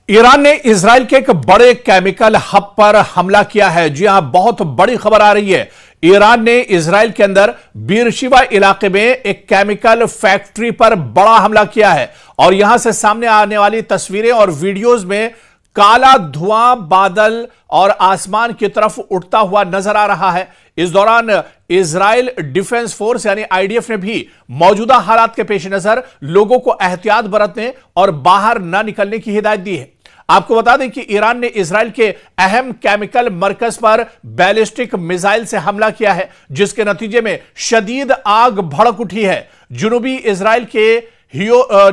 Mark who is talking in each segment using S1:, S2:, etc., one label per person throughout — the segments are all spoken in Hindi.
S1: ईरान ने इजराइल के एक बड़े केमिकल हब पर हमला किया है। जी हां, बहुत बड़ी खबर आ रही है। ईरान ने इजराइल के अंदर बीरशिबा इलाके में एक केमिकल फैक्ट्री पर बड़ा हमला किया है और यहां से सामने आने वाली तस्वीरें और वीडियोस में काला धुआं बादल और आसमान की तरफ उठता हुआ नजर आ रहा है। इस दौरान इजराइल डिफेंस फोर्स यानी आईडीएफ ने भी मौजूदा हालात के पेश नजर लोगों को एहतियात बरतने और बाहर न निकलने की हिदायत दी है। आपको बता दें कि ईरान ने इजराइल के अहम केमिकल मरकज पर बैलिस्टिक मिसाइल से हमला किया है, जिसके नतीजे में शदीद आग भड़क उठी है। जुनूबी इजराइल के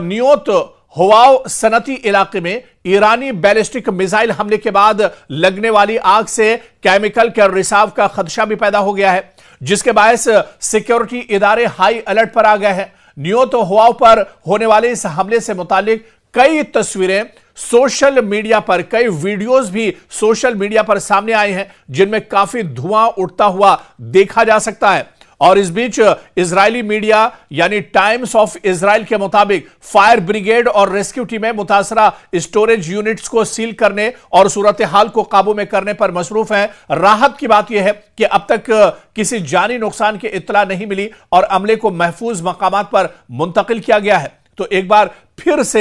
S1: नियोत होवाव सनती इलाके में ईरानी बैलिस्टिक मिसाइल हमले के बाद लगने वाली आग से केमिकल के रिसाव का खदशा भी पैदा हो गया है, जिसके बायस सिक्योरिटी इदारे हाई अलर्ट पर आ गए हैं। नियोत होवाव पर होने वाले इस हमले से मुतालिक कई तस्वीरें सोशल मीडिया पर, कई वीडियोस भी सोशल मीडिया पर सामने आए हैं, जिनमें काफी धुआं उठता हुआ देखा जा सकता है। और इस बीच इजरायली मीडिया यानी टाइम्स ऑफ इजराइल के मुताबिक फायर ब्रिगेड और रेस्क्यू टीमें मुतासरा स्टोरेज यूनिट्स को सील करने और सूरत हाल को काबू में करने पर मसरूफ हैं। राहत की बात यह है कि अब तक किसी जानी नुकसान की इत्तला नहीं मिली और अमले को महफूज मकामात पर मुंतकिल किया गया है। तो एक बार फिर से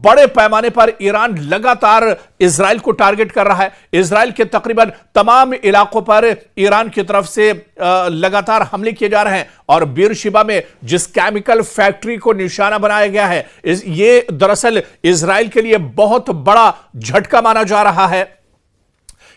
S1: बड़े पैमाने पर ईरान लगातार इजराइल को टारगेट कर रहा है। इजराइल के तकरीबन तमाम इलाकों पर ईरान की तरफ से लगातार हमले किए जा रहे हैं और बीरशिबा में जिस केमिकल फैक्ट्री को निशाना बनाया गया है, ये दरअसल इजराइल के लिए बहुत बड़ा झटका माना जा रहा है।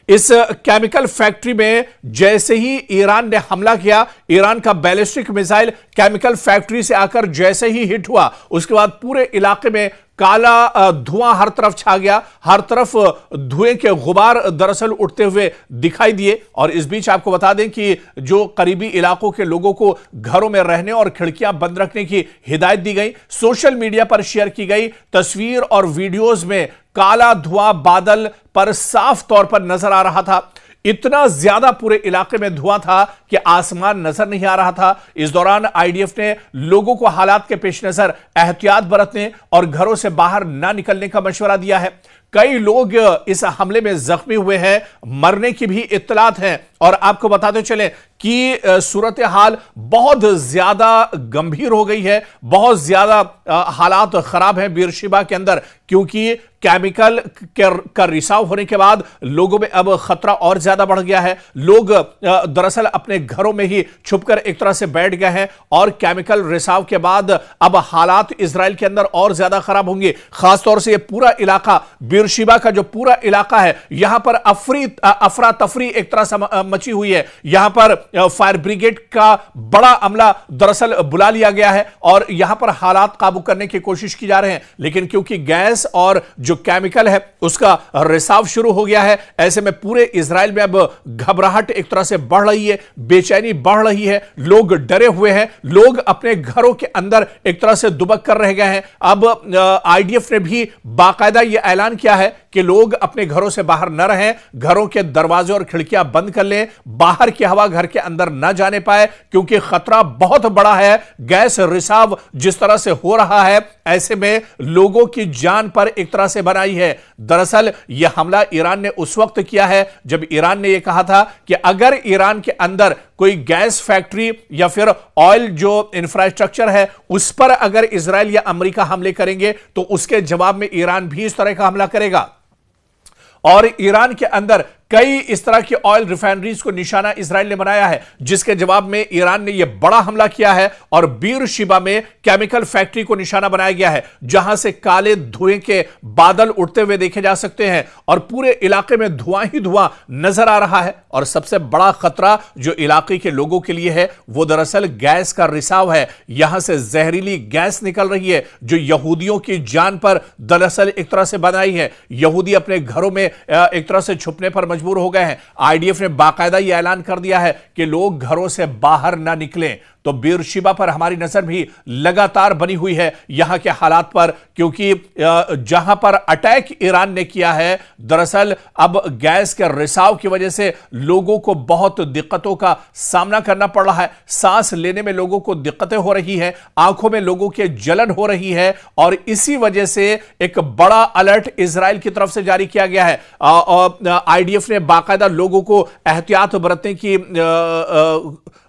S1: इस केमिकल फैक्ट्री में जैसे ही ईरान ने हमला किया, ईरान का बैलिस्टिक मिसाइल केमिकल फैक्ट्री से आकर जैसे ही हिट हुआ, उसके बाद पूरे इलाके में काला धुआं हर तरफ छा गया। हर तरफ धुएं के गुबार दरअसल उठते हुए दिखाई दिए। और इस बीच आपको बता दें कि जो करीबी इलाकों के लोगों को घरों में रहने और खिड़कियां बंद रखने की हिदायत दी गई। सोशल मीडिया पर शेयर की गई तस्वीर और वीडियोस में काला धुआं बादल पर साफ तौर पर नजर आ रहा था। इतना ज्यादा पूरे इलाके में धुआं था कि आसमान नजर नहीं आ रहा था। इस दौरान आईडीएफ ने लोगों को हालात के पेश नजर एहतियात बरतने और घरों से बाहर ना निकलने का मशवरा दिया है। कई लोग इस हमले में जख्मी हुए हैं, मरने की भी इत्तलात हैं। और आपको बताते चलें कि सूरत हाल बहुत ज्यादा गंभीर हो गई है, बहुत ज्यादा हालात खराब हैं बीरशिबा के अंदर, क्योंकि केमिकल का रिसाव होने के बाद लोगों में अब खतरा और ज्यादा बढ़ गया है। लोग दरअसल अपने घरों में ही छुपकर एक तरह से बैठ गए हैं और केमिकल रिसाव के बाद अब हालात इजराइल के अंदर और ज्यादा खराब होंगे। खासतौर से ये पूरा इलाका, बीरशिबा का जो पूरा इलाका है, यहां पर अफरा तफरी एक तरह से मची हुई है। यहां पर फायर ब्रिगेड का बड़ा अमला दरअसल बुला लिया गया है और यहां पर हालात काबू करने की कोशिश की जा रहे हैं, लेकिन क्योंकि गैस और जो केमिकल है उसका रिसाव शुरू हो गया है, ऐसे में पूरे इजराइल में अब घबराहट एक तरह से बढ़ रही है, बेचैनी बढ़ रही है। लोग डरे हुए हैं, लोग अपने घरों के अंदर एक तरह से दुबक कर रह गए हैं। अब आईडीएफ ने भी बाकायदा यह ऐलान किया है कि लोग अपने घरों से बाहर न रहें, घरों के दरवाजे और खिड़कियां बंद कर लें, बाहर की हवा घर के अंदर न जाने पाए, क्योंकि खतरा बहुत बड़ा है। गैस रिसाव जिस तरह से हो रहा है, ऐसे में लोगों की जान पर एक तरह से बनाई है। दरअसल यह हमला ईरान ने उस वक्त किया है जब ईरान ने यह कहा था कि अगर ईरान के अंदर कोई गैस फैक्ट्री या फिर ऑयल जो इंफ्रास्ट्रक्चर है उस पर अगर इजराइल या अमेरिका हमले करेंगे तो उसके जवाब में ईरान भी इस तरह का हमला करेगा। और ईरान के अंदर कई इस तरह की ऑयल रिफाइनरीज को निशाना इजराइल ने बनाया है, जिसके जवाब में ईरान ने यह बड़ा हमला किया है और बीरशिबा में केमिकल फैक्ट्री को निशाना बनाया गया है, जहां से काले धुएं के बादल उठते हुए देखे जा सकते हैं और पूरे इलाके में धुआं ही धुआं नजर आ रहा है। और सबसे बड़ा खतरा जो इलाके के लोगों के लिए है वो दरअसल गैस का रिसाव है। यहां से जहरीली गैस निकल रही है जो यहूदियों की जान पर दरअसल एक तरह से बनाई है। यहूदी अपने घरों में एक तरह से छुपने पर मजबूर हो गए हैं। आईडीएफ ने बाकायदा यह ऐलान कर दिया है कि लोग घरों से बाहर ना निकलें। तो बीरशिबा पर हमारी नजर भी लगातार बनी हुई है यहां के हालात पर, क्योंकि जहां पर अटैक ईरान ने किया है, दरअसल अब गैस के रिसाव की वजह से लोगों को बहुत दिक्कतों का सामना करना पड़ रहा है। सांस लेने में लोगों को दिक्कतें हो रही हैं, आंखों में लोगों के जलन हो रही है, और इसी वजह से एक बड़ा अलर्ट इजराइल की तरफ से जारी किया गया है। आईडीएफ ने बाकायदा लोगों को एहतियात बरतने की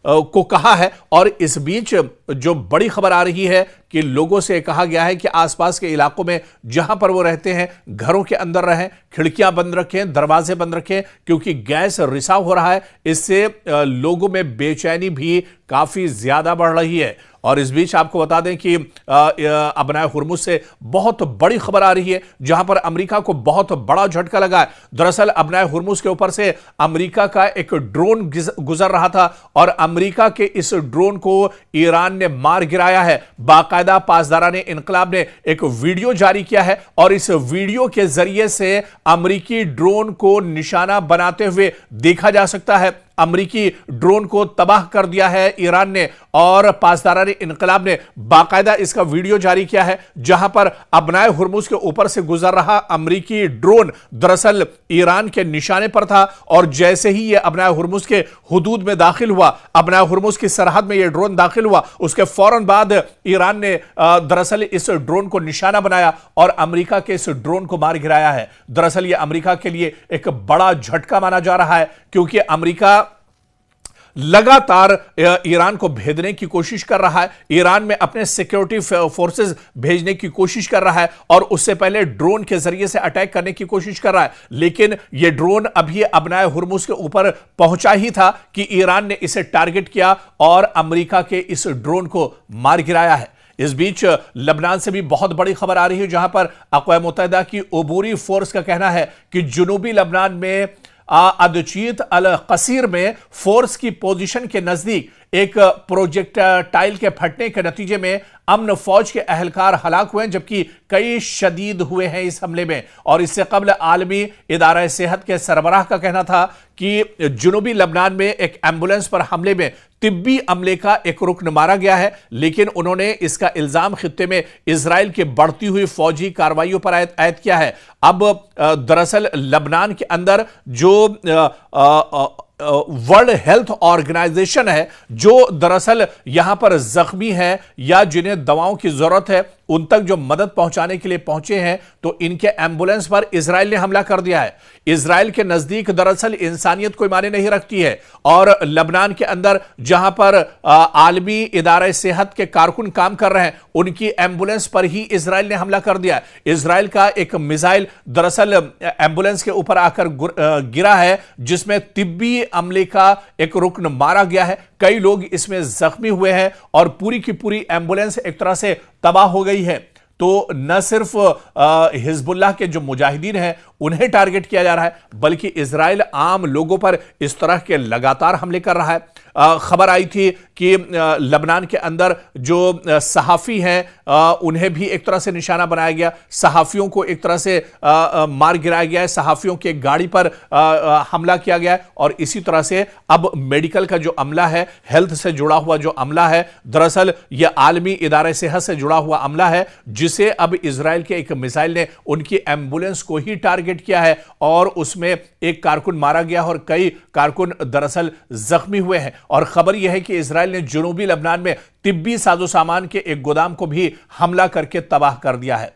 S1: को कहा है, और इस बीच जो बड़ी खबर आ रही है कि लोगों से कहा गया है कि आसपास के इलाकों में जहां पर वो रहते हैं घरों के अंदर रहें, खिड़कियां बंद रखें, दरवाजे बंद रखें, क्योंकि गैस रिसाव हो रहा है। इससे लोगों में बेचैनी भी काफी ज्यादा बढ़ रही है। और इस बीच आपको बता दें कि अबनाए हुर्मुज से बहुत बड़ी खबर आ रही है, जहां पर अमेरिका को बहुत बड़ा झटका लगा है। दरअसल अबनाए हुर्मुज के ऊपर से अमेरिका का एक ड्रोन गुजर रहा था, और अमेरिका के इस ड्रोन को ईरान ने मार गिराया है। बाकायदा पासदाराने इनकलाब ने एक वीडियो जारी किया है, और इस वीडियो के जरिए से अमेरिकी ड्रोन को निशाना बनाते हुए देखा जा सकता है। अमेरिकी ड्रोन को तबाह कर दिया है ईरान ने, और पासदाराने इनकलाब ने बाकायदा इसका वीडियो जारी किया है, जहां पर अबनाए हुर्मुज के ऊपर से गुजर रहा अमेरिकी ड्रोन दरअसल ईरान के निशाने पर था। और जैसे ही यह अबनाए हुर्मुज के हुदूद में दाखिल हुआ, अबनाए हुर्मुज की सरहद में यह ड्रोन दाखिल हुआ, उसके फौरन बाद ईरान ने दरअसल इस ड्रोन को निशाना बनाया और अमेरिका के इस ड्रोन को मार गिराया है। दरअसल यह अमेरिका के लिए एक बड़ा झटका माना जा रहा है, क्योंकि अमेरिका लगातार ईरान को भेदने की कोशिश कर रहा है, ईरान में अपने सिक्योरिटी फोर्सेस भेजने की कोशिश कर रहा है, और उससे पहले ड्रोन के जरिए से अटैक करने की कोशिश कर रहा है। लेकिन यह ड्रोन अभी अबनाए हुर्मुज के ऊपर पहुंचा ही था कि ईरान ने इसे टारगेट किया और अमेरिका के इस ड्रोन को मार गिराया है। इस बीच लबनान से भी बहुत बड़ी खबर आ रही है, जहां पर अक़वाम मुत्तहिदा की अबूरी फोर्स का कहना है कि जुनूबी लबनान में अदचीत अल कसीर में फोर्स की पोजीशन के नजदीक एक प्रोजेक्टाइल के फटने के नतीजे में अमन फौज के अहलकार हलाक हुए हैं, जबकि कई शदीद हुए हैं इस हमले में। और इससे कबल आलमी इदारा सेहत के सरबराह का कहना था कि जुनूबी लबनान में एक एम्बुलेंस पर हमले में तिब्बी अमले का एक रुकन मारा गया है, लेकिन उन्होंने इसका इल्जाम खित्ते में इजराइल की बढ़ती हुई फौजी कार्रवाइयों पर आयद किया है। अब दरअसल लबनान के अंदर जो वर्ल्ड हेल्थ ऑर्गेनाइजेशन है, जो दरअसल यहां पर जख्मी है या जिन्हें दवाओं की जरूरत है, उन तक जो मदद पहुंचाने के लिए पहुंचे हैं, तो इनके एम्बुलेंस पर इजराइल ने हमला कर दिया है। इजराइल के नजदीक दरअसल इंसानियत कोई माने नहीं रखती है, और लबनान के अंदर जहां पर आलमी इदारा सेहत के कारकुन काम कर रहे हैं, उनकी एम्बुलेंस पर ही इजराइल ने हमला कर दिया। इजराइल का एक मिसाइल दरअसल एम्बुलेंस के ऊपर आकर गिरा है, जिसमें तिब्बी अमले का एक रुकन मारा गया है। कई लोग इसमें जख्मी हुए हैं, और पूरी की पूरी एम्बुलेंस एक तरह से तबाह हो गई है। तो न सिर्फ हिजबुल्लाह के जो मुजाहिदीन हैं उन्हें टारगेट किया जा रहा है, बल्कि इजराइल आम लोगों पर इस तरह के लगातार हमले कर रहा है। खबर आई थी कि लबनान के अंदर जो सहाफ़ी हैं उन्हें भी एक तरह से निशाना बनाया गया, सहाफ़ियों को एक तरह से मार गिराया गया है, सहाफ़ियों की गाड़ी पर हमला किया गया है। और इसी तरह से अब मेडिकल का जो अमला है, हेल्थ से जुड़ा हुआ जो अमला है, दरअसल यह आलमी इदारे सेहत से जुड़ा हुआ अमला है, जिसे अब इजराइल के एक मिसाइल ने उनकी एम्बुलेंस को ही टारगेट किया है, और उसमें एक कारकुन मारा गया और कई कारकुन दरअसल जख्मी हुए हैं। और खबर यह है कि इजराइल ने जुनूबी लबनान में तिब्बी साजो सामान के एक गोदाम को भी हमला करके तबाह कर दिया है।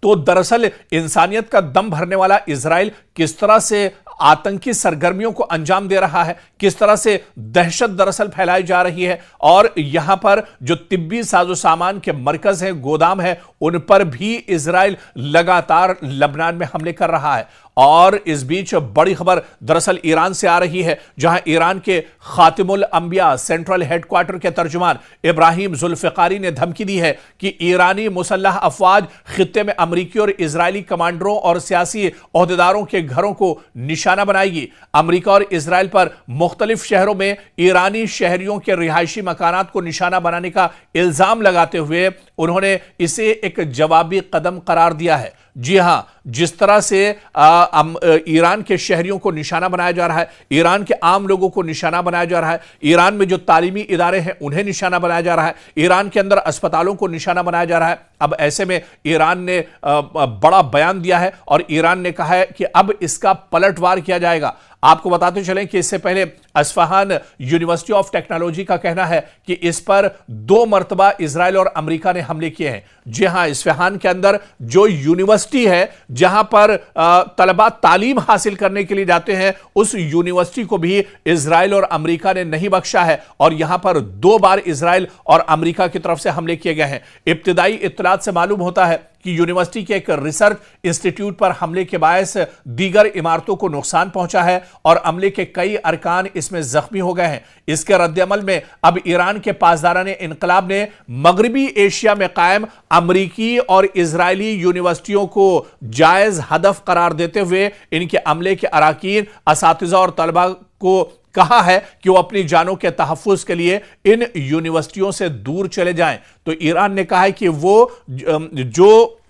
S1: तो दरअसल इंसानियत का दम भरने वाला इजराइल किस तरह से आतंकी सरगर्मियों को अंजाम दे रहा है, किस तरह से दहशत दरअसल फैलाई जा रही है, और यहां पर जो तिब्बी साजो सामान के मरकज हैं, गोदाम है, उन पर भी इजराइल लगातार लबनान में हमले कर रहा है। और इस बीच बड़ी खबर दरअसल ईरान से आ रही है, जहां ईरान के खातिमुल अंबिया सेंट्रल हेडक्वार्टर के तर्जुमान इब्राहिम जुल्फिकारी ने धमकी दी है कि ईरानी मुसल्लह अफवाज खित्ते में अमरीकी और इजरायली कमांडरों और सियासी ओहदेदारों के घरों को निशाना बनाएगी। अमरीका और इजराइल पर मुख्तलिफ शहरों में ईरानी शहरियों के रिहायशी मकानात को निशाना बनाने का इल्जाम लगाते हुए उन्होंने इसे एक जवाबी कदम करार दिया है। जी हां, जिस तरह से ईरान के शहरियों को निशाना बनाया जा रहा है, ईरान के आम लोगों को निशाना बनाया जा रहा है, ईरान में जो तालीमी इदारे हैं उन्हें निशाना बनाया जा रहा है, ईरान के अंदर अस्पतालों को निशाना बनाया जा रहा है। अब ऐसे में ईरान ने बड़ा बयान दिया है और ईरान ने कहा है कि अब इसका पलटवार किया जाएगा। आपको बताते चलें कि इससे पहले अस्फहान यूनिवर्सिटी ऑफ टेक्नोलॉजी का कहना है कि इस पर 2 मरतबा इजराइल और अमेरिका ने हमले किए हैं। जी हां, इस्फहान के अंदर जो यूनिवर्सिटी है जहां पर तलबा तालीम हासिल करने के लिए जाते हैं, उस यूनिवर्सिटी को भी इजराइल और अमेरिका ने नहीं बख्शा है और यहां पर 2 बार इजराइल और अमेरिका की तरफ से हमले किए गए हैं। इब्तिदाई इत्तलात से मालूम होता है कि यूनिवर्सिटी के एक रिसर्च इंस्टीट्यूट पर हमले के बायस दीगर इमारतों को नुकसान पहुंचा है और अमले के कई अरकान इसमें जख्मी हो गए हैं। इसके रद्देअमल में अब ईरान के पासदारान इनकलाब ने मगरबी एशिया में कायम अमरीकी और इजरायली यूनिवर्सिटियों को जायज हदफ करार देते हुए इनके अमले के अराकीन, असातिज़ा और तलबा को कहा है कि वो अपनी जानों के तहफ़्फ़ुज़ के लिए इन यूनिवर्सिटियों से दूर चले जाएं। तो ईरान ने कहा है कि वो जो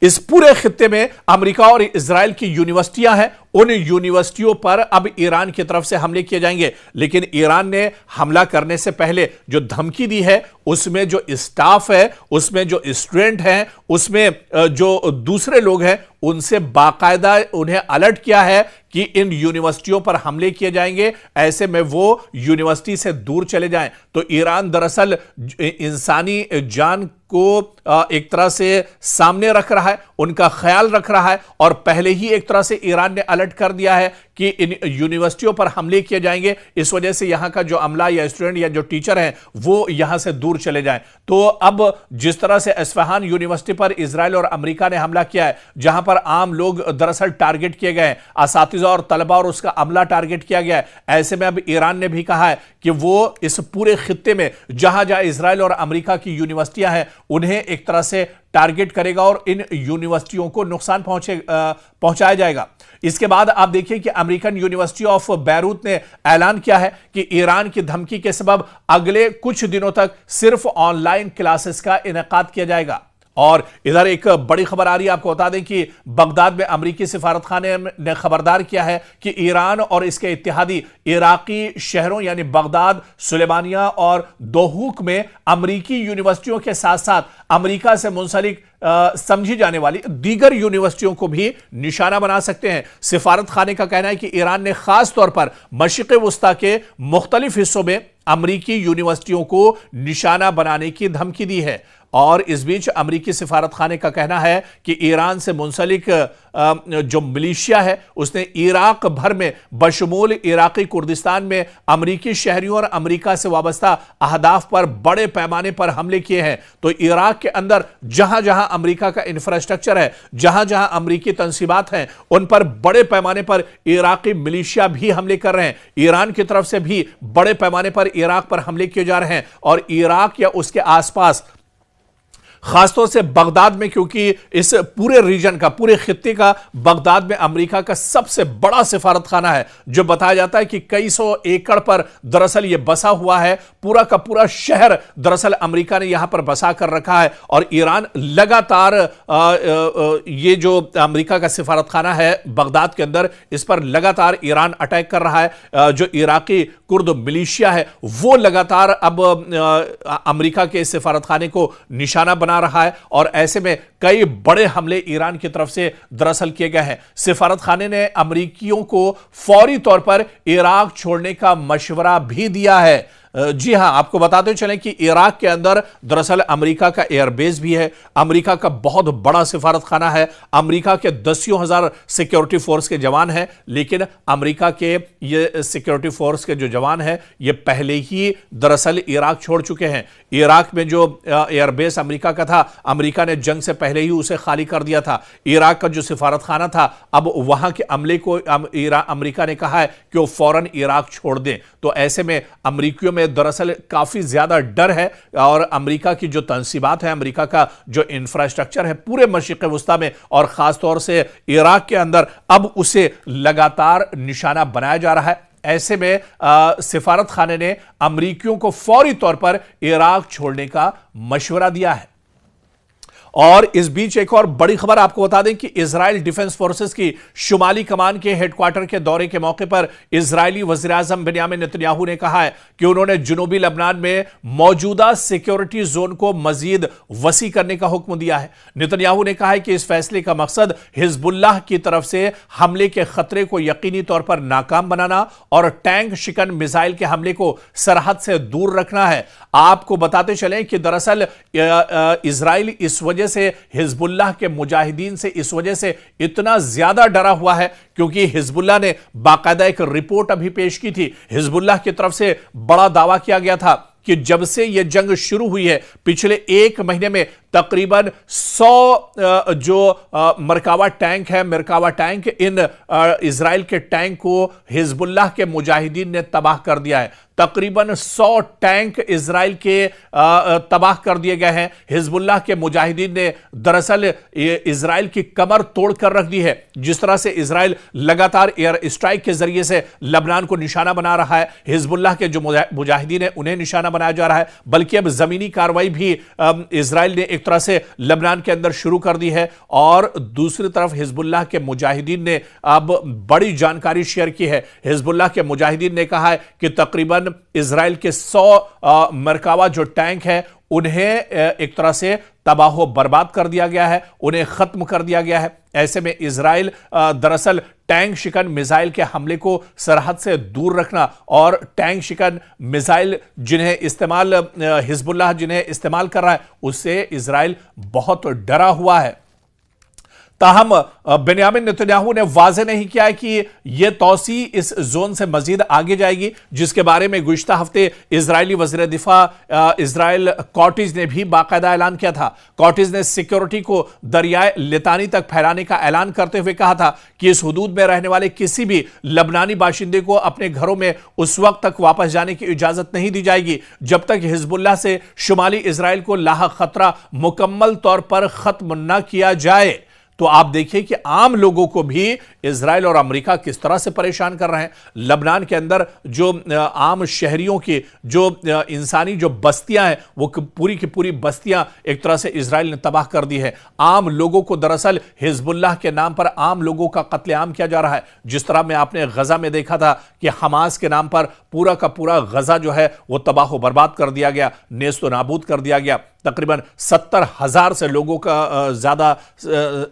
S1: इस पूरे खित्ते में अमेरिका और इजराइल की यूनिवर्सिटियां हैं, उन यूनिवर्सिटियों पर अब ईरान की तरफ से हमले किए जाएंगे। लेकिन ईरान ने हमला करने से पहले जो धमकी दी है, उसमें जो स्टाफ है, उसमें जो स्टूडेंट हैं, उसमें जो दूसरे लोग हैं, उनसे बाकायदा उन्हें अलर्ट किया है कि इन यूनिवर्सिटियों पर हमले किए जाएंगे, ऐसे में वो यूनिवर्सिटी से दूर चले जाएं। तो ईरान दरअसल इंसानी जान को एक तरह से सामने रख रहा है, उनका ख्याल रख रहा है और पहले ही एक तरह से ईरान ने अलर्ट कर दिया है कि इन यूनिवर्सिटियों पर हमले किए जाएंगे। इस वजह से यहां का जो अमला या स्टूडेंट या जो टीचर हैं वो यहां से दूर चले जाएं। तो अब जिस तरह से इस्फहान यूनिवर्सिटी पर इजराइल और अमेरिका ने हमला किया है, जहां पर आम लोग दरअसल टारगेट किए गए हैं, असातिज़ा और तलबा और उसका अमला टारगेट किया गया है, ऐसे में अब ईरान ने भी कहा है कि वो इस पूरे खित्ते में जहां जहां इजराइल और अमेरिका की यूनिवर्सिटियां हैं उन्हें एक तरह से टारगेट करेगा और इन यूनिवर्सिटियों को नुकसान पहुंचाया जाएगा। इसके बाद आप देखिए कि अमेरिकन यूनिवर्सिटी ऑफ बैरूत ने ऐलान किया है कि ईरान की धमकी के सबब अगले कुछ दिनों तक सिर्फ ऑनलाइन क्लासेस का इनेकाद किया जाएगा। और इधर एक बड़ी खबर आ रही है, आपको बता दें कि बगदाद में अमेरिकी सिफारतखाने ने खबरदार किया है कि ईरान और इसके इत्तेहादी इराकी शहरों यानी बगदाद, सुलेमानिया और दोहूक में अमेरिकी यूनिवर्सिटियों के साथ साथ अमेरिका से मुंसलिक समझी जाने वाली दीगर यूनिवर्सिटियों को भी निशाना बना सकते हैं। सिफारत खाने का कहना है कि ईरान ने खास तौर पर मशरिक़ वुस्ता के मुख्तलिफ हिस्सों में अमेरिकी यूनिवर्सिटियों को निशाना बनाने की धमकी दी है। और इस बीच अमेरिकी सिफारत खाने का कहना है कि ईरान से मुंसलिक जो मिलिशिया है उसने इराक भर में बशमूल इराकी कुर्दिस्तान में अमेरिकी शहरियों और अमेरिका से वाबस्ता अहदाफ पर बड़े पैमाने पर हमले किए हैं। तो इराक के अंदर जहां जहां अमेरिका का इंफ्रास्ट्रक्चर है, जहां जहां अमेरिकी तंसीबात हैं, उन पर बड़े पैमाने पर इराकी मिलिशिया भी हमले कर रहे हैं। ईरान की तरफ से भी बड़े पैमाने पर इराक पर हमले किए जा रहे हैं और इराक या उसके आसपास खासतौर से बगदाद में, क्योंकि इस पूरे रीजन का, पूरे खित्ते का बगदाद में अमेरिका का सबसे बड़ा सिफारत खाना है, जो बताया जाता है कि कई सौ एकड़ पर दरअसल यह बसा हुआ है। पूरा का पूरा शहर दरअसल अमेरिका ने यहां पर बसा कर रखा है और ईरान लगातार ये जो अमेरिका का सिफारत खाना है बगदाद के अंदर, इस पर लगातार ईरान अटैक कर रहा है। जो इराकी कुर्द मिलिशिया है वो लगातार अब अमेरिका के सिफारत खाने को निशाना बना रहा है और ऐसे में कई बड़े हमले ईरान की तरफ से दरअसल किए गए हैं। सिफारत खाने ने अमेरिकियों को फौरी तौर पर इराक छोड़ने का मशवरा भी दिया है। जी हां, आपको बताते चलें कि इराक के अंदर दरअसल अमेरिका का एयरबेस भी है, अमेरिका का बहुत बड़ा सिफारत खाना है, अमेरिका के दसियों हजार सिक्योरिटी फोर्स के जवान हैं। लेकिन अमेरिका के ये सिक्योरिटी फोर्स के जो जवान हैं ये पहले ही दरअसल इराक छोड़ चुके हैं। इराक में जो एयरबेस अमेरिका का था, अमेरिका ने जंग से पहले ही उसे खाली कर दिया था। इराक का जो सिफारत खाना था, अब वहां के अमले को अमेरिका ने कहा है कि वो फौरन इराक छोड़ दें। तो ऐसे में अमेरिकियों में दरअसल काफी ज्यादा डर है और अमेरिका की जो तंसीबात है, अमेरिका का जो इंफ्रास्ट्रक्चर है पूरे मशरिक़ वुस्ता में और खासतौर से इराक के अंदर, अब उसे लगातार निशाना बनाया जा रहा है। ऐसे में सिफारत खाने ने अमेरिकियों को फौरी तौर पर इराक छोड़ने का मशवरा दिया है। और इस बीच एक और बड़ी खबर आपको बता दें कि इजराइल डिफेंस फोर्सेस की शुमाली कमान के हेडक्वार्टर के दौरे के मौके पर इजरायली वजीर आजम बेंयामिन नेतन्याहू ने कहा है कि उन्होंने जुनूबी लबनान में मौजूदा सिक्योरिटी जोन को मजीद वसी करने का हुक्म दिया है। नेतन्याहू ने कहा है कि इस फैसले का मकसद हिजबुल्लाह की तरफ से हमले के खतरे को यकीनी तौर पर नाकाम बनाना और टैंक शिकन मिसाइल के हमले को सरहद से दूर रखना है। आपको बताते चलें कि दरअसल इजराइल इस वजह से हिजबुल्लाह के मुजाहिदीन से इस वजह से इतना ज्यादा डरा हुआ है क्योंकि हिजबुल्लाह ने बाकायदा एक रिपोर्ट अभी पेश की थी। हिजबुल्लाह की तरफ से बड़ा दावा किया गया था कि जब से यह जंग शुरू हुई है पिछले एक महीने में तकरीबन 100 जो मरकावा टैंक है, मरकावा टैंक, इन इजराइल के टैंक को हिजबुल्लाह के मुजाहिदीन ने तबाह कर दिया है। तकरीबन 100 टैंक इजराइल के तबाह कर दिए गए हैं। हिजबुल्लाह के मुजाहिदीन ने दरअसल इजराइल की कमर तोड़ कर रख दी है। जिस तरह से इजराइल लगातार एयर स्ट्राइक के जरिए से लबनान को निशाना बना रहा है, हिजबुल्लाह के जो मुजाहिदीन है उन्हें निशाना बनाया जा रहा है, बल्कि अब जमीनी कार्रवाई भी इजराइल ने एक तरह से लबनान के अंदर शुरू कर दी है। और दूसरी तरफ हिजबुल्लाह के मुजाहिदीन ने अब बड़ी जानकारी शेयर की है। हिजबुल्लाह के मुजाहिदीन ने कहा है कि तकरीबन इजराइल के 100 मरकावा जो टैंक है उन्हें एक तरह से तबाह बर्बाद कर दिया गया है, उन्हें खत्म कर दिया गया है। ऐसे में इजराइल दरअसल टैंक शिकन मिसाइल के हमले को सरहद से दूर रखना और टैंक शिकन मिसाइल जिन्हें इस्तेमाल हिजबुल्लाह जिन्हें इस्तेमाल कर रहा है उससे इजराइल बहुत डरा हुआ है। ताहम बेंयामिन नेतन्याहू ने वाज़ेह नहीं किया है कि यह तौसी इस जोन से मजीद आगे जाएगी, जिसके बारे में गुज़िश्ता हफ्ते इजरायली वज़ीर दिफा इजराइल कॉटिज ने भी बाकायदा ऐलान किया था। कॉटिज ने सिक्योरिटी को दरियाए लितानी तक फैलाने का ऐलान करते हुए कहा था कि इस हुदूद में रहने वाले किसी भी लबनानी बाशिंदे को अपने घरों में उस वक्त तक वापस जाने की इजाजत नहीं दी जाएगी जब तक हिजबुल्लाह से शुमाली इजराइल को लाहक खतरा मुकम्मल तौर पर खत्म न किया जाए। तो आप देखिए कि आम लोगों को भी इजराइल और अमेरिका किस तरह से परेशान कर रहे हैं। लबनान के अंदर जो आम शहरियों की जो इंसानी जो बस्तियां हैं वो पूरी की पूरी बस्तियां एक तरह से इजराइल ने तबाह कर दी है। आम लोगों को दरअसल हिजबुल्लाह के नाम पर आम लोगों का कत्लेआम किया जा रहा है। जिस तरह में आपने गजा में देखा था कि हमास के नाम पर पूरा का पूरा गजा जो है वो तबाह बर्बाद कर दिया गया, नेस्तो नाबूद कर दिया गया। तकरीबन 70,000 से लोगों का ज्यादा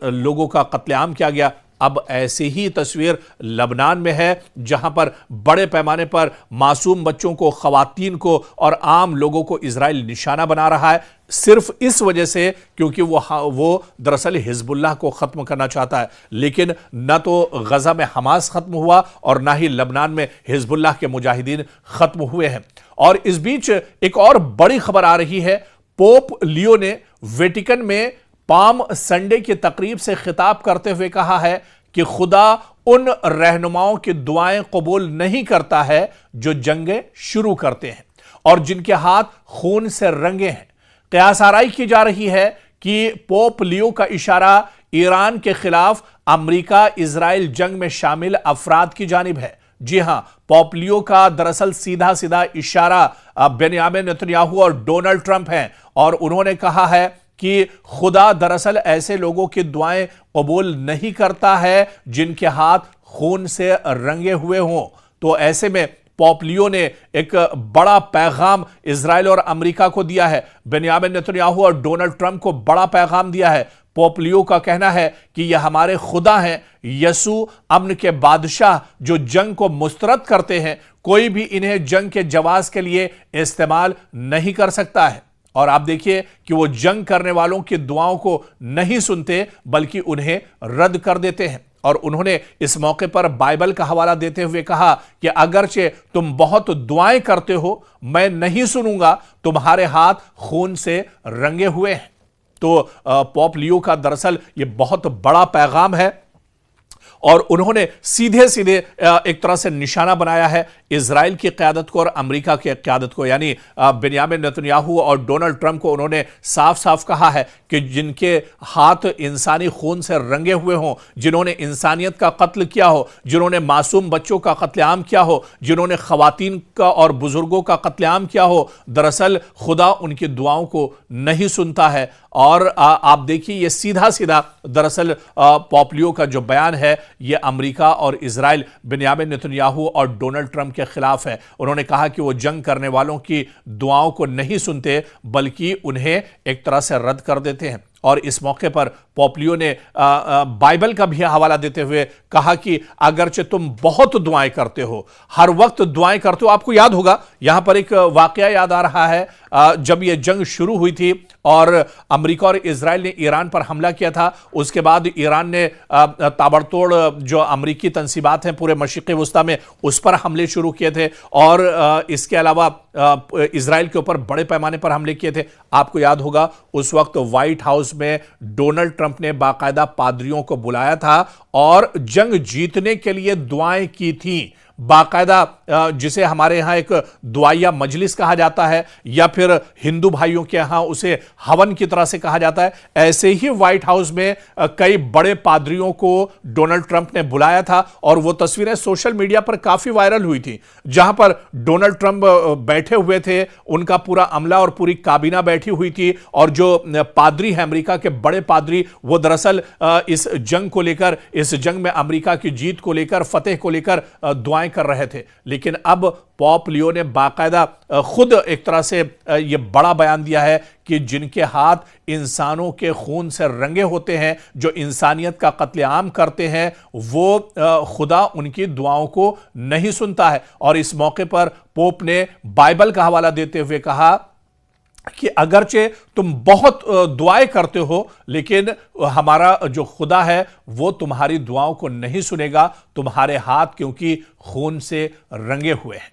S1: लोगों का कत्लेआम किया गया। अब ऐसी ही तस्वीर लबनान में है जहां पर बड़े पैमाने पर मासूम बच्चों को, खवातीन को और आम लोगों को इजराइल निशाना बना रहा है, सिर्फ इस वजह से क्योंकि वो दरअसल हिजबुल्लाह को खत्म करना चाहता है। लेकिन न तो गजा में हमास खत्म हुआ और ना ही लबनान में हिजबुल्लाह के मुजाहिदीन खत्म हुए हैं। और इस बीच एक और बड़ी खबर आ रही है। पोप लियो ने वेटिकन में पाम संडे की तकरीब से खिताब करते हुए कहा है कि खुदा उन रहनुमाओं की दुआएं कबूल नहीं करता है जो जंगें शुरू करते हैं और जिनके हाथ खून से रंगे हैं। कयास आराई की जा रही है कि पोप लियो का इशारा ईरान के खिलाफ अमेरिका इजराइल जंग में शामिल अफराद की जानिब है। जी हां, पोप लियो का दरअसल सीधा सीधा इशारा बेंयामिन नेतन्याहू और डोनाल्ड ट्रंप हैं और उन्होंने कहा है कि खुदा दरअसल ऐसे लोगों की दुआएं कबूल नहीं करता है जिनके हाथ खून से रंगे हुए हों। तो ऐसे में पोप लियो ने एक बड़ा पैगाम इजराइल और अमेरिका को दिया है। बेंयामिन नेतन्याहू और डोनाल्ड ट्रंप को बड़ा पैगाम दिया है। पोप लियो का कहना है कि यह हमारे खुदा हैं, यसू अमन के बादशाह जो जंग को मुस्तरद करते हैं, कोई भी इन्हें जंग के जवाज के लिए इस्तेमाल नहीं कर सकता है। और आप देखिए कि वो जंग करने वालों की दुआओं को नहीं सुनते बल्कि उन्हें रद्द कर देते हैं। और उन्होंने इस मौके पर बाइबल का हवाला देते हुए कहा कि अगरचे तुम बहुत दुआएं करते हो, मैं नहीं सुनूंगा, तुम्हारे हाथ खून से रंगे हुए हैं। तो पोप लियो का दरअसल ये बहुत बड़ा पैगाम है और उन्होंने सीधे सीधे एक तरह से निशाना बनाया है इजराइल की क़यादत को और अमेरिका की क़यादत को, यानी बेंयामिन नेतन्याहू और डोनाल्ड ट्रंप को। उन्होंने साफ साफ कहा है कि जिनके हाथ इंसानी खून से रंगे हुए हों, जिन्होंने इंसानियत का कत्ल किया हो, जिन्होंने मासूम बच्चों का कत्लेआम किया हो, जिन्होंने खवातीन का और बुजुर्गों का कत्लेआम किया हो, दरअसल खुदा उनकी दुआओं को नहीं सुनता है। और आप देखिए ये सीधा सीधा दरअसल पोम्पियो का जो बयान है ये अमेरिका और इजराइल, बेंयामिन नेतन्याहू और डोनाल्ड ट्रंप के खिलाफ है। उन्होंने कहा कि वो जंग करने वालों की दुआओं को नहीं सुनते बल्कि उन्हें एक तरह से रद्द कर देते हैं। और इस मौके पर पोम्पियो ने बाइबल का भी हवाला देते हुए कहा कि अगरचे तुम बहुत दुआएं करते हो, हर वक्त दुआएं करते हो। आपको याद होगा, यहां पर एक वाकया याद आ रहा है, जब यह जंग शुरू हुई थी और अमेरिका और इजराइल ने ईरान पर हमला किया था, उसके बाद ईरान ने ताबड़तोड़ जो अमेरिकी तंसीबात हैं पूरे मशरिक़ वुस्ता में उस पर हमले शुरू किए थे और इसके अलावा इजराइल के ऊपर बड़े पैमाने पर हमले किए थे। आपको याद होगा उस वक्त व्हाइट हाउस में डोनाल्ड ट्रंप ने बाकायदा पादरियों को बुलाया था और जंग जीतने के लिए दुआएं की थी बाकायदा, जिसे हमारे यहां एक दुआया मजलिस कहा जाता है या फिर हिंदू भाइयों के यहां उसे हवन की तरह से कहा जाता है। ऐसे ही व्हाइट हाउस में कई बड़े पादरियों को डोनाल्ड ट्रंप ने बुलाया था और वो तस्वीरें सोशल मीडिया पर काफी वायरल हुई थी, जहां पर डोनाल्ड ट्रंप बैठे हुए थे, उनका पूरा अमला और पूरी काबीना बैठी हुई थी और जो पादरी है अमेरिका के बड़े पादरी, वो दरअसल इस जंग को लेकर, इस जंग में अमेरिका की जीत को लेकर, फतेह को लेकर दुआएं कर रहे थे। लेकिन अब पोप लियो ने बाकायदा खुद एक तरह से यह बड़ा बयान दिया है कि जिनके हाथ इंसानों के खून से रंगे होते हैं, जो इंसानियत का कत्लेआम करते हैं, वो खुदा उनकी दुआओं को नहीं सुनता है। और इस मौके पर पोप ने बाइबल का हवाला देते हुए कहा कि अगरचे तुम बहुत दुआएं करते हो लेकिन हमारा जो खुदा है वो तुम्हारी दुआओं को नहीं सुनेगा, तुम्हारे हाथ क्योंकि खून से रंगे हुए हैं।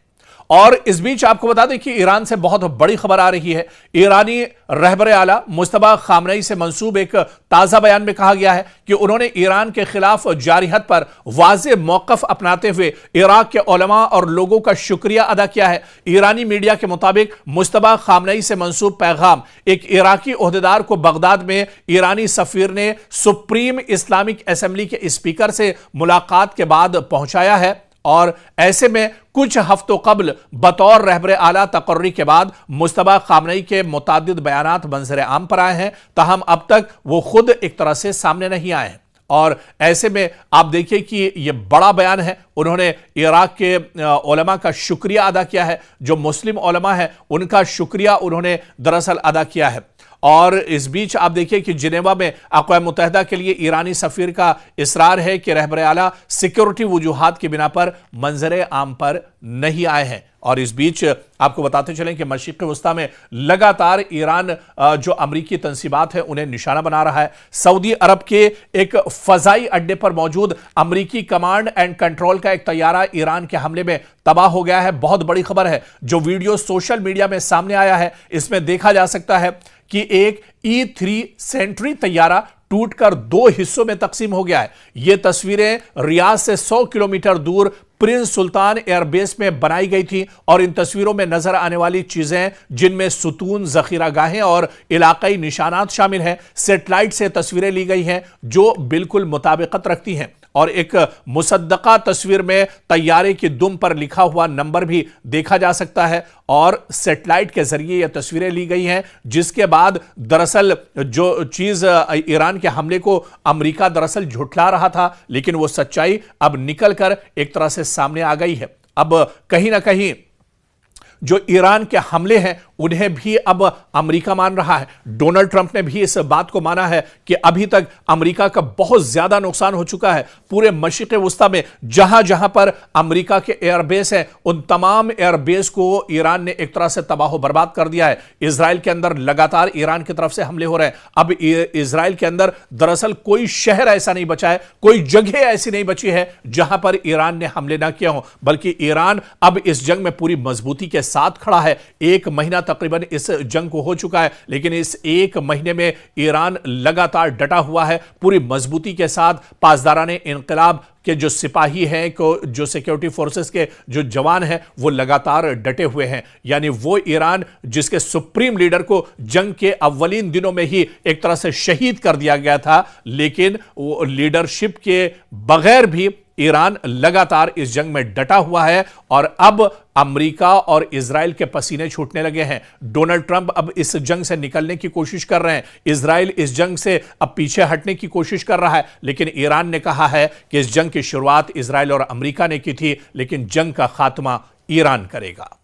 S1: और इस बीच आपको बता दें कि ईरान से बहुत बड़ी खबर आ रही है। ईरानी रहबरे आला मुस्तफा खामनेई से मंसूब एक ताजा बयान में कहा गया है कि उन्होंने ईरान के खिलाफ जारी हद पर वाज़ेह मौक़िफ़ अपनाते हुए इराक के उलमा और लोगों का शुक्रिया अदा किया है। ईरानी मीडिया के मुताबिक मुस्तफा खामनेई से मंसूब पैगाम एक इराकी ओहदेदार को बगदाद में ईरानी सफीर ने सुप्रीम इस्लामिक असेंबली के स्पीकर से मुलाकात के बाद पहुंचाया है और ऐसे में कुछ हफ्तों कबल बतौर रहबरे आला तकर्री के बाद मुस्तफा खामनेई के मुतादिद बयानात मंजर आम पर आए हैं, ताहम अब तक वो खुद एक तरह से सामने नहीं आए हैं। और ऐसे में आप देखिए कि यह बड़ा बयान है। उन्होंने इराक के उलमा का शुक्रिया अदा किया है, जो मुस्लिम उलमा है उनका शुक्रिया उन्होंने दरअसल अदा किया है। और इस बीच आप देखिए कि जिनेवा में अक़वाम मुत्तहिदा के लिए ईरानी सफ़ीर का इसरार है कि रहबरे आला सिक्योरिटी वजूहात की बिना पर मंजर आम पर नहीं आए हैं। और इस बीच आपको बताते चलें कि मशरिक़ वुस्ता में लगातार ईरान जो अमरीकी तंसीबात है उन्हें निशाना बना रहा है। सऊदी अरब के एक फ़ज़ाई अड्डे पर मौजूद अमरीकी कमांड एंड कंट्रोल का एक तैयारा ईरान के हमले में तबाह हो गया है। बहुत बड़ी खबर है, जो वीडियो सोशल मीडिया में सामने आया है इसमें देखा जा सकता है कि एक E3 सेंट्री तैयारा टूटकर 2 हिस्सों में तकसीम हो गया है। यह तस्वीरें रियाद से 100 किलोमीटर दूर प्रिंस सुल्तान एयरबेस में बनाई गई थी और इन तस्वीरों में नजर आने वाली चीजें, जिनमें सुतून, जखीरागाहें और इलाकाई निशानात शामिल हैं, सेटेलाइट से तस्वीरें ली गई हैं जो बिल्कुल मुताबिकत रखती हैं। और एक मुसद्दका तस्वीर में तैयारे की दुम पर लिखा हुआ नंबर भी देखा जा सकता है और सेटेलाइट के जरिए यह तस्वीरें ली गई हैं, जिसके बाद दरअसल जो चीज ईरान के हमले को अमेरिका दरअसल झुठला रहा था, लेकिन वो सच्चाई अब निकलकर एक तरह से सामने आ गई है। अब कहीं ना कहीं जो ईरान के हमले हैं उन्हें भी अब अमेरिका मान रहा है। डोनाल्ड ट्रंप ने भी इस बात को माना है कि अभी तक अमेरिका का बहुत ज्यादा नुकसान हो चुका है। पूरे मशरिक़ वुस्ता में जहां जहां पर अमेरिका के एयरबेस हैं उन तमाम एयरबेस को ईरान ने एक तरह से तबाह बर्बाद कर दिया है। इजराइल के अंदर लगातार ईरान की तरफ से हमले हो रहे हैं। अब इजराइल के अंदर दरअसल कोई शहर ऐसा नहीं बचा है, कोई जगह ऐसी नहीं बची है जहां पर ईरान ने हमले ना किए हों, बल्कि ईरान अब इस जंग में पूरी मजबूती के साथ खड़ा है। 1 महीना तकरीबन इस जंग को हो चुका है, लेकिन इस 1 महीने में ईरान लगातार डटा हुआ है पूरी मजबूती के साथ। पासदाराने इंकलाब के जो सिपाही हैं, जो सिक्योरिटी फोर्सेस के जो जवान हैं, वो लगातार डटे हुए हैं। यानी वो ईरान जिसके सुप्रीम लीडर को जंग के अव्वलीन दिनों में ही एक तरह से शहीद कर दिया गया था, लेकिन वो लीडरशिप के बगैर भी ईरान लगातार इस जंग में डटा हुआ है। और अब अमेरिका और इजराइल के पसीने छूटने लगे हैं। डोनाल्ड ट्रंप अब इस जंग से निकलने की कोशिश कर रहे हैं, इजराइल इस जंग से अब पीछे हटने की कोशिश कर रहा है। लेकिन ईरान ने कहा है कि इस जंग की शुरुआत इजराइल और अमेरिका ने की थी, लेकिन जंग का खात्मा ईरान करेगा।